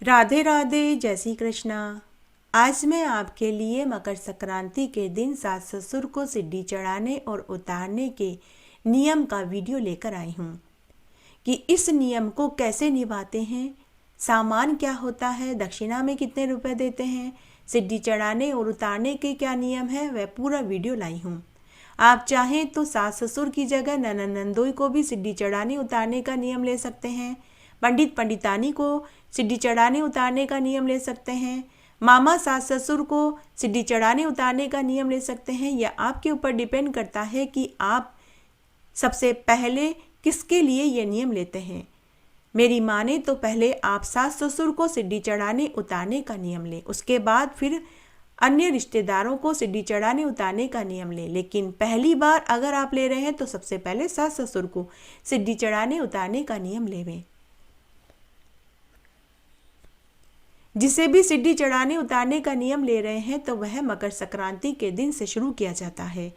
राधे राधे, जय श्री कृष्णा। आज मैं आपके लिए मकर संक्रांति के दिन सास ससुर को सिड्डी चढ़ाने और उतारने के नियम का वीडियो लेकर आई हूँ कि इस नियम को कैसे निभाते हैं, सामान क्या होता है, दक्षिणा में कितने रुपए देते हैं, सिड्डी चढ़ाने और उतारने के क्या नियम है, वह पूरा वीडियो लाई हूँ। आप चाहें तो सास ससुर की जगह ननद नंदोई को भी सिड्डी चढ़ाने उतारने का नियम ले सकते हैं। पंडित पंडितानी को सिड्डी चढ़ाने उतारने का नियम ले सकते हैं। मामा सास ससुर को सिड्डी चढ़ाने उतारने का नियम ले सकते हैं। यह आपके ऊपर डिपेंड करता है कि आप सबसे पहले किसके लिए ये नियम लेते हैं। मेरी माने तो पहले आप सास ससुर को सिड्डी चढ़ाने उतारने का नियम लें, उसके बाद फिर अन्य रिश्तेदारों को सिड्डी चढ़ाने उतारने का नियम लें। लेकिन पहली बार अगर आप ले रहे हैं तो सबसे पहले सास ससुर को सिड्डी चढ़ाने उतारने का नियम लेवें। जिसे भी सिड्डी चढ़ाने उतारने का नियम ले रहे हैं तो वह मकर संक्रांति के दिन से शुरू किया जाता है।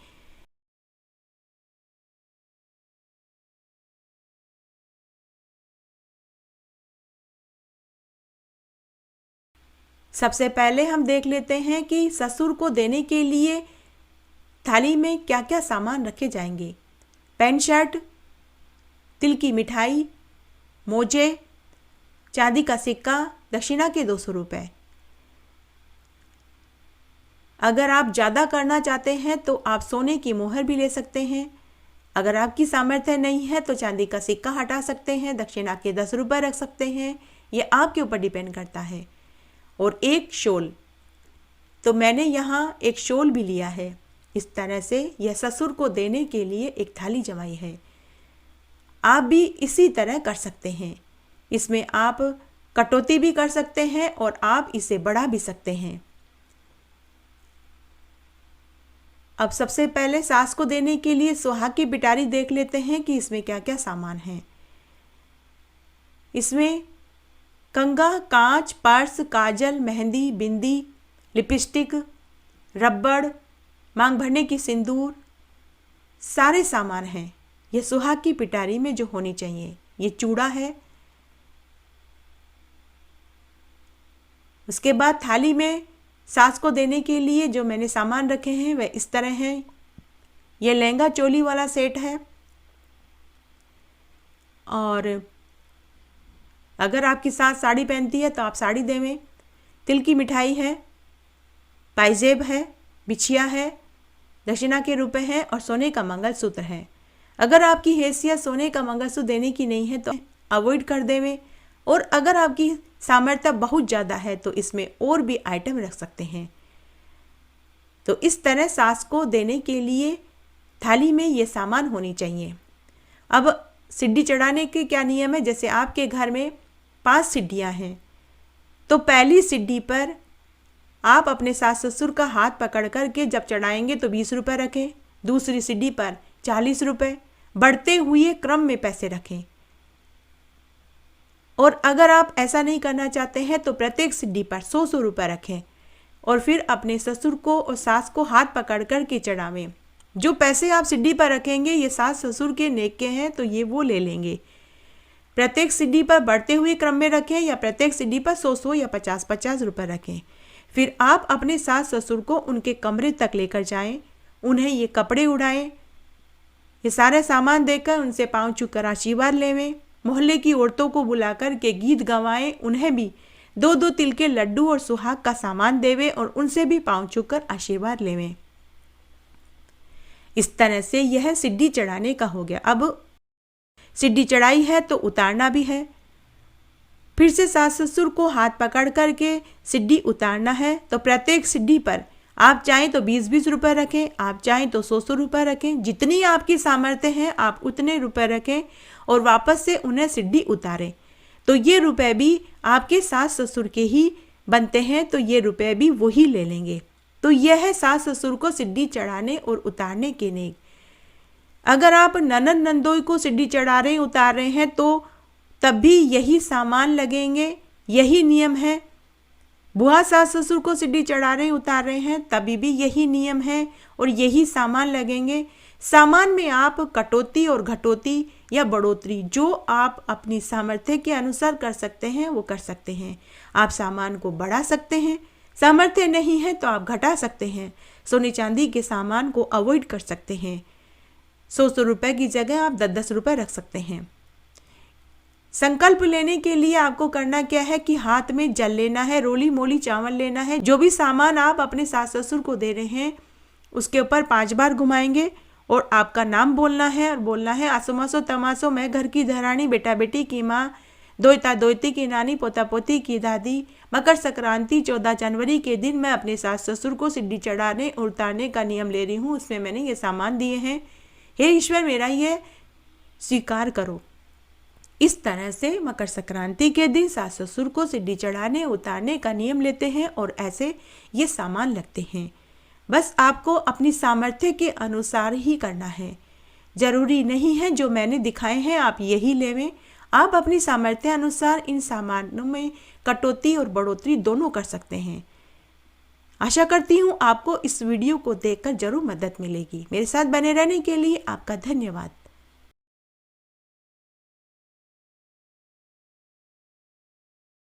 सबसे पहले हम देख लेते हैं कि ससुर को देने के लिए थाली में क्या क्या सामान रखे जाएंगे। पैंट शर्ट, तिल की मिठाई, मोजे, चांदी का सिक्का, दक्षिणा के 200 रुपये। अगर आप ज़्यादा करना चाहते हैं तो आप सोने की मोहर भी ले सकते हैं। अगर आपकी सामर्थ्य नहीं है तो चांदी का सिक्का हटा सकते हैं, दक्षिणा के 10 रुपये रख सकते हैं। ये आपके ऊपर डिपेंड करता है। और एक शॉल, तो मैंने यहाँ एक शॉल भी लिया है। इस तरह से यह ससुर को देने के लिए एक थाली जमाई है। आप भी इसी तरह कर सकते हैं। इसमें आप कटौती भी कर सकते हैं और आप इसे बढ़ा भी सकते हैं। अब सबसे पहले सास को देने के लिए सुहाग की पिटारी देख लेते हैं कि इसमें क्या क्या सामान है। इसमें कंघा, कांच, पर्स, काजल, मेहंदी, बिंदी, लिपस्टिक, रबड़, मांग भरने की सिंदूर, सारे सामान हैं। यह सुहाग की पिटारी में जो होनी चाहिए। ये चूड़ा है। उसके बाद थाली में सास को देने के लिए जो मैंने सामान रखे हैं वह इस तरह हैं। यह लहंगा चोली वाला सेट है। और अगर आपकी सास साड़ी पहनती है तो आप साड़ी देवें। तिल की मिठाई है, पायजेब है, बिछिया है, दक्षिणा के रुपए हैं और सोने का मंगलसूत्र है। अगर आपकी हैसियत सोने का मंगलसूत्र देने की नहीं है तो अवॉइड कर देवें। और अगर आपकी सामर्थ्य बहुत ज़्यादा है तो इसमें और भी आइटम रख सकते हैं। तो इस तरह सास को देने के लिए थाली में ये सामान होनी चाहिए। अब सिड्डी चढ़ाने के क्या नियम है। जैसे आपके घर में 5 सिड्डियाँ हैं तो पहली सिड्डी पर आप अपने सास ससुर का हाथ पकड़ कर के जब चढ़ाएंगे तो 20 रुपये रखें। दूसरी सिड्डी पर 40 रुपये, बढ़ते हुए क्रम में पैसे रखें। और अगर आप ऐसा नहीं करना चाहते हैं तो प्रत्येक सिड्डी पर 100 रुपये रखें और फिर अपने ससुर को और सास को हाथ पकड़ कर के चढ़ावें। जो पैसे आप सिड्डी पर रखेंगे ये सास ससुर के नेक के हैं तो ये वो ले लेंगे। प्रत्येक सिड्डी पर बढ़ते हुए क्रम में रखें या प्रत्येक सिड्डी पर 100 या 50 रुपये रखें। फिर आप अपने सास ससुर को उनके कमरे तक लेकर जाएं, उन्हें ये कपड़े उड़ाएं, ये सारे सामान देकर उनसे पाँव छू कर आशीर्वाद लेवें। मोहल्ले की औरतों को बुलाकर के गीत गवाएं, उन्हें भी 2-2 तिल के लड्डू और सुहाग का सामान देवें और उनसे भी पाँव छू कर आशीर्वाद लेवें। इस तरह से यह सिड्डी चढ़ाने का हो गया। अब सिड्डी चढ़ाई है तो उतारना भी है। फिर से सास ससुर को हाथ पकड़ कर के सिड्डी उतारना है। तो प्रत्येक सिड्डी पर आप चाहें तो 20-20 रुपये रखें, आप चाहें तो 100 रुपये रखें। जितनी आपकी सामर्थ्य है आप उतने रुपए रखें और वापस से उन्हें सिड्डी उतारें। तो ये रुपए भी आपके सास ससुर के ही बनते हैं तो ये रुपए भी वही ले लेंगे। तो यह है सास ससुर को सिड्डी चढ़ाने और उतारने के नेक। अगर आप ननद नंदोई को सिड्डी चढ़ा रहे उतार रहे हैं तो तब भी यही सामान लगेंगे, यही नियम है। बुआ सास ससुर को सिड्डी चढ़ा रहे उतार रहे हैं तभी भी यही नियम है और यही सामान लगेंगे। सामान में आप कटौती और घटौती या बढ़ोतरी जो आप अपनी सामर्थ्य के अनुसार कर सकते हैं वो कर सकते हैं। आप सामान को बढ़ा सकते हैं, सामर्थ्य नहीं है तो आप घटा सकते हैं। सोने चांदी के सामान को अवॉइड कर सकते हैं। 100 रुपए की जगह आप 10 रुपए रख सकते हैं। संकल्प लेने के लिए आपको करना क्या है कि हाथ में जल लेना है, रोली मोली चावल लेना है। जो भी सामान आप अपने सास ससुर को दे रहे हैं उसके ऊपर 5 बार घुमाएंगे और आपका नाम बोलना है और बोलना है आसो मासो तमासो मैं घर की धरानी, बेटा बेटी की माँ, दोयता दोयती की नानी, पोता पोती की दादी। मकर संक्रांति 14 जनवरी के दिन मैं अपने सास ससुर को सीढ़ी चढ़ाने और उतारने का नियम ले रही हूँ, उसमें मैंने ये सामान दिए हैं। हे ईश्वर मेरा ये स्वीकार करो। इस तरह से मकर संक्रांति के दिन सास ससुर को सीढ़ी चढ़ाने उतारने का नियम लेते हैं और ऐसे ये सामान लगते हैं। बस आपको अपनी सामर्थ्य के अनुसार ही करना है। जरूरी नहीं है जो मैंने दिखाए हैं आप यही लेवें। आप अपनी सामर्थ्य अनुसार इन सामानों में कटौती और बढ़ोतरी दोनों कर सकते हैं। आशा करती हूँ आपको इस वीडियो को देखकर जरूर मदद मिलेगी। मेरे साथ बने रहने के लिए आपका धन्यवाद।